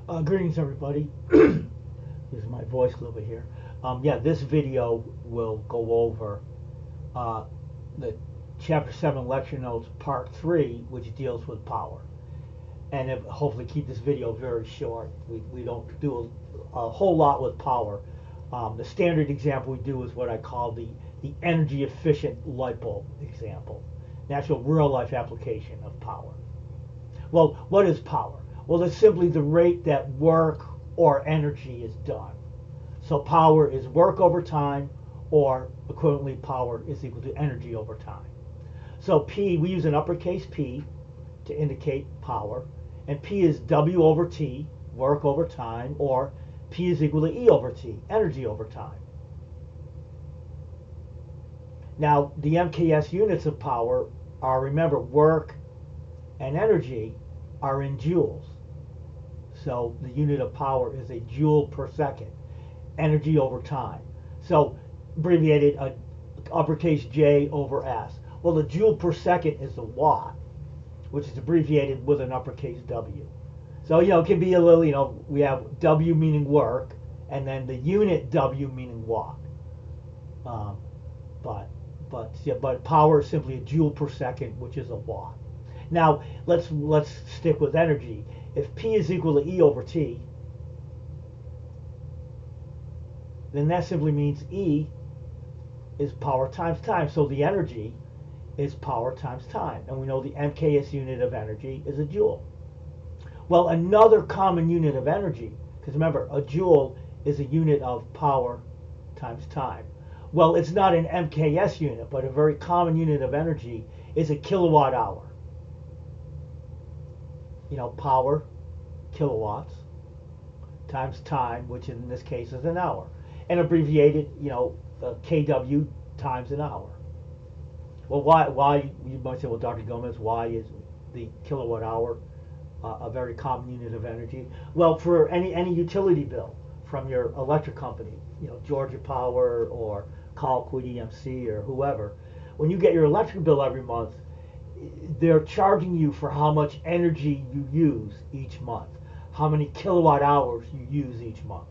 Greetings, everybody. Losing my voice a little bit here. Yeah, this video will go over the Chapter 7 Lecture Notes Part 3, which deals with power. And hopefully keep this video very short. We don't do a whole lot with power. The standard example we do is what I call the energy efficient light bulb example. The actual real life application of power. Well, what is power? Well, it's simply the rate that work or energy is done. So power is work over time, or equivalently power is equal to energy over time. So P, we use an uppercase P to indicate power, and P is W over T, work over time, or P is equal to E over T, energy over time. Now, the MKS units of power are, remember, work and energy are in joules. So the unit of power is a joule per second, energy over time. So abbreviated uppercase J over S. Well, the joule per second is the watt, which is abbreviated with an uppercase W. So, it can be a little, we have W meaning work, and then the unit W meaning watt. But power is simply a joule per second, which is a watt. Now, let's stick with energy. If P is equal to E over T, then that simply means E is power times time. So the energy is power times time. And we know the MKS unit of energy is a joule. Well, another common unit of energy, because remember, a joule is a unit of power times time. Well, it's not an MKS unit, but a very common unit of energy is a kilowatt hour. Power, kilowatts, times time, which in this case is an hour. And abbreviated, kW times an hour. Well, why, you might say, well, Dr. Gomez, why is the kilowatt hour a very common unit of energy? Well, for any utility bill from your electric company, Georgia Power or Colquitt EMC or whoever, when you get your electric bill every month, they're charging you for how much energy you use each month, how many kilowatt hours you use each month.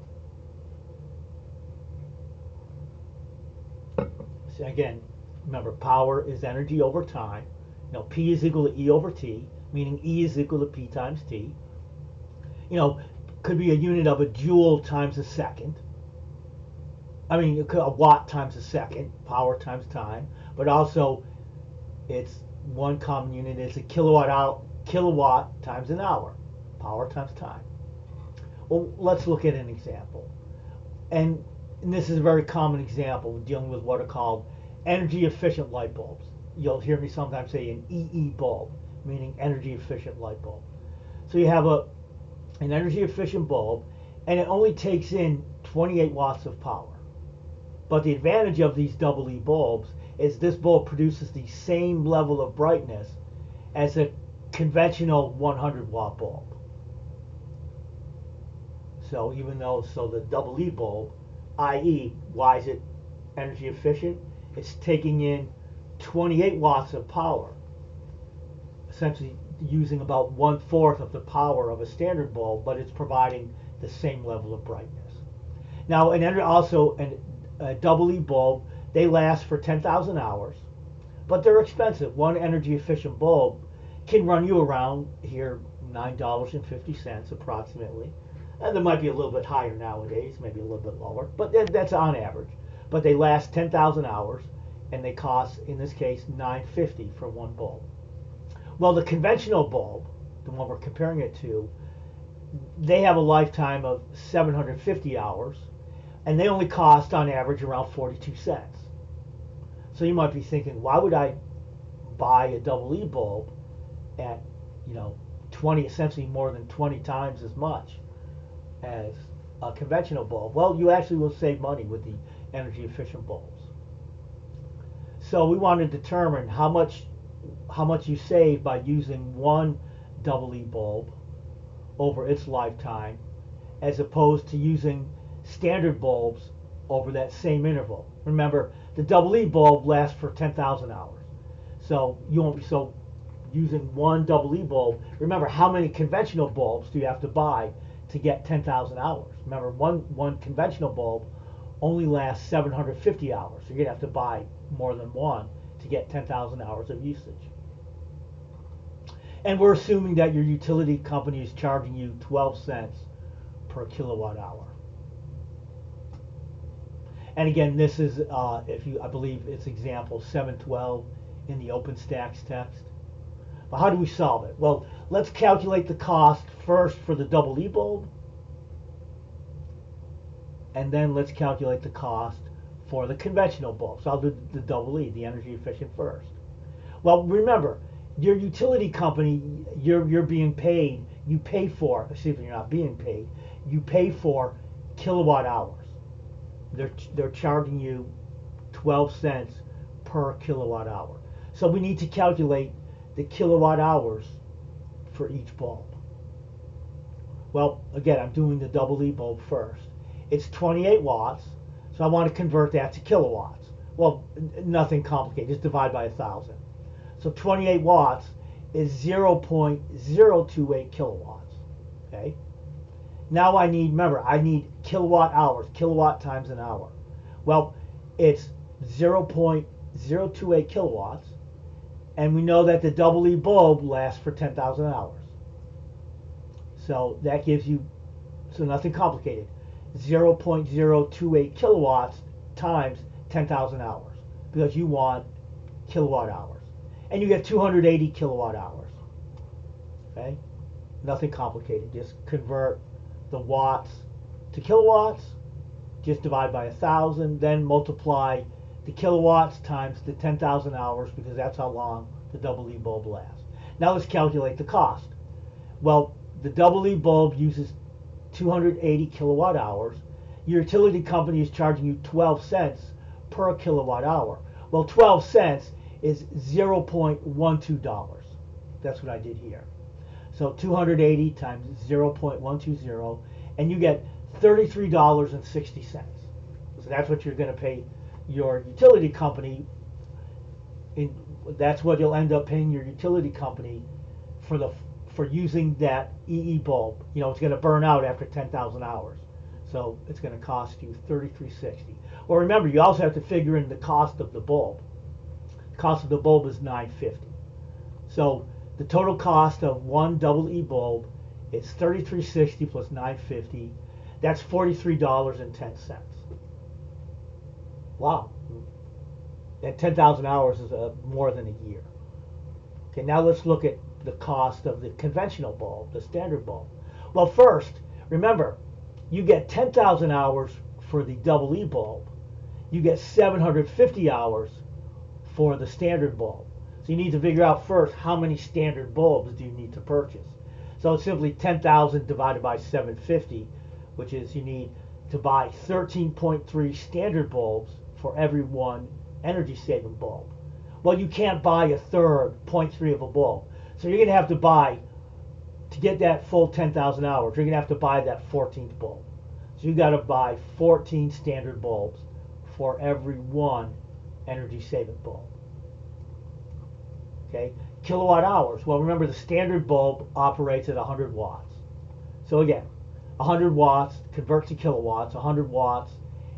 So again, remember, power is energy over time. P is equal to E over T, meaning E is equal to P times T. Could be a unit of a joule times a second. I mean, a watt times a second, power times time, but also it's one common unit is a kilowatt times an hour, power times time. Well, let's look at an example. And this is a very common example dealing with what are called energy efficient light bulbs. You'll hear me sometimes say an EE bulb, meaning energy efficient light bulb. So you have an energy efficient bulb, and it only takes in 28 watts of power. But the advantage of these double E bulbs is this bulb produces the same level of brightness as a conventional 100 watt bulb. So the double E bulb, i.e., why is it energy efficient? It's taking in 28 watts of power, essentially using about 1/4 of the power of a standard bulb, but it's providing the same level of brightness. Now, a double E bulb, they last for 10,000 hours, but they're expensive. One energy efficient bulb can run you around here $9.50 approximately. And there might be a little bit higher nowadays, maybe a little bit lower, but that's on average. But they last 10,000 hours, and they cost, in this case, $9.50 for one bulb. Well, the conventional bulb, the one we're comparing it to, they have a lifetime of 750 hours, and they only cost on average around 42 cents. So you might be thinking, why would I buy a double E bulb at 20, essentially more than 20 times as much as a conventional bulb? Well, you actually will save money with the energy efficient bulbs. So we want to determine how much you save by using one double E bulb over its lifetime as opposed to using standard bulbs over that same interval. Remember, the double E bulb lasts for 10,000 hours. So using one double E bulb, remember how many conventional bulbs do you have to buy to get 10,000 hours. Remember, one conventional bulb only lasts 750 hours. So you're going to have to buy more than one to get 10,000 hours of usage. And we're assuming that your utility company is charging you 12 cents per kilowatt hour. And again, this is, I believe it's example 712 in the OpenStax text. But how do we solve it? Well, let's calculate the cost first for the double E bulb, and then let's calculate the cost for the conventional bulb. So I'll do the double E, the energy efficient, first. Well, remember, your utility company, you're being paid, you pay for, excuse me, you're not being paid, you pay for kilowatt hours. They're charging you 12 cents per kilowatt hour. So we need to calculate the kilowatt hours for each bulb. Well, again, I'm doing the double E bulb first. It's 28 watts, so I want to convert that to kilowatts. Well, nothing complicated, just divide by 1,000. So 28 watts is 0.028 kilowatts, okay? Now I need, remember, I need kilowatt hours, kilowatt times an hour. Well, it's 0.028 kilowatts, and we know that the double E bulb lasts for 10,000 hours. So that gives you, so nothing complicated, 0.028 kilowatts times 10,000 hours, because you want kilowatt hours. And you get 280 kilowatt hours, okay? Nothing complicated, just convert the watts to kilowatts, just divide by 1,000, then multiply the kilowatts times the 10,000 hours, because that's how long the double E bulb lasts. Now let's calculate the cost. Well, the double E bulb uses 280 kilowatt hours. Your utility company is charging you 12 cents per kilowatt hour. Well, 12 cents is $0.12. That's what I did here. So 280 times 0.120, and you get $33.60. So that's what you're going to pay your utility company. That's what you'll end up paying your utility company for using that EE bulb. You know, it's going to burn out after 10,000 hours. So it's going to cost you $33.60. Well, remember, you also have to figure in the cost of the bulb. The cost of the bulb is $9.50. So the total cost of one double E bulb is $33.60 plus $9.50. That's $43.10. Wow. And 10,000 hours is more than a year. Okay, now let's look at the cost of the conventional bulb, the standard bulb. Well, first, remember, you get 10,000 hours for the double E bulb. You get 750 hours for the standard bulb. So you need to figure out first how many standard bulbs do you need to purchase. So it's simply 10,000 divided by 750, which is you need to buy 13.3 standard bulbs for every one energy saving bulb. Well, you can't buy a third 0.3 of a bulb. So you're going to have to buy, to get that full 10,000 hours, you're going to have to buy that 14th bulb. So you got to buy 14 standard bulbs for every one energy saving bulb. Okay, kilowatt hours. Well, remember the standard bulb operates at 100 watts. So again, 100 watts converts to kilowatts. 100 watts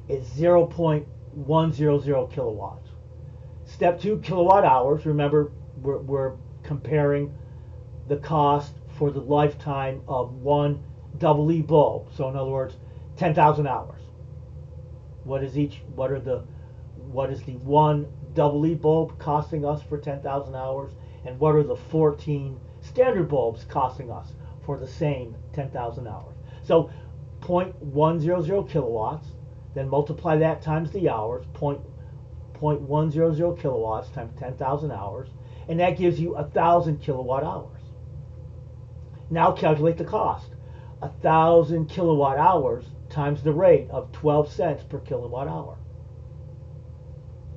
is 0.100 kilowatts. Step 2, kilowatt hours. Remember, we're comparing the cost for the lifetime of one double E bulb. So in other words, 10,000 hours. What is the one double E bulb costing us for 10,000 hours, and what are the 14 standard bulbs costing us for the same 10,000 hours? So 0.100 kilowatts, then multiply that times the hours, 0.100 kilowatts times 10,000 hours, and that gives you 1,000 kilowatt hours. Now calculate the cost. 1,000 kilowatt hours times the rate of 12 cents per kilowatt hour.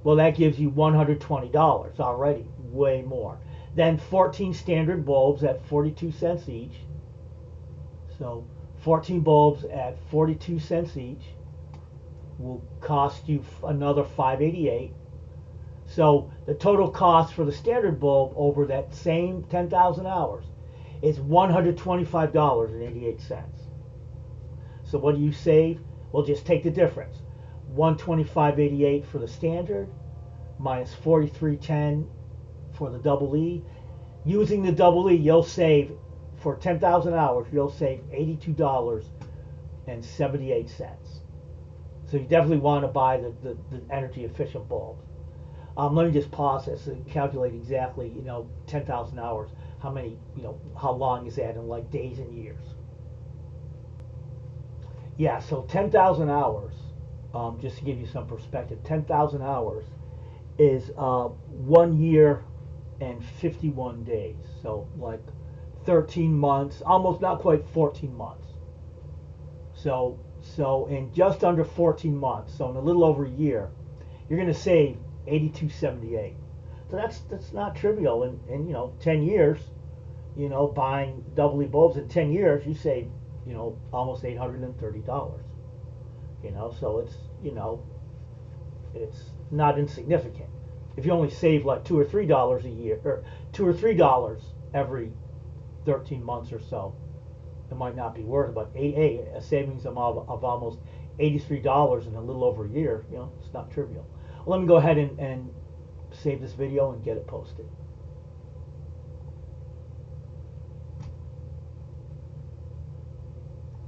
Well, that gives you $120 already, way more. Then 14 standard bulbs at 42 cents each. So 14 bulbs at 42 cents each will cost you another $5.88. So the total cost for the standard bulb over that same 10,000 hours is $125.88. So what do you save? Well, just take the difference. 125.88 for the standard minus 43.10 for the double E. Using the double E, you'll save, for 10,000 hours, you'll save $82.78. So you definitely want to buy the energy efficient bulbs. Let me just pause this and calculate exactly, 10,000 hours. How many, how long is that in like days and years? Yeah, so 10,000 hours, just to give you some perspective, 10,000 hours is 1 year and 51 days. So like 13 months, almost not quite 14 months. So in just under 14 months, so in a little over a year, you're going to save 82.78. So that's not trivial. In 10 years, buying double E bulbs in 10 years, you save almost $830. So it's not insignificant. If you only save like $2 or $3 a year, or $2 or $3 every 13 months or so, it might not be worth it. But a savings of almost $83 in a little over a year, it's not trivial. Well, let me go ahead and save this video and get it posted.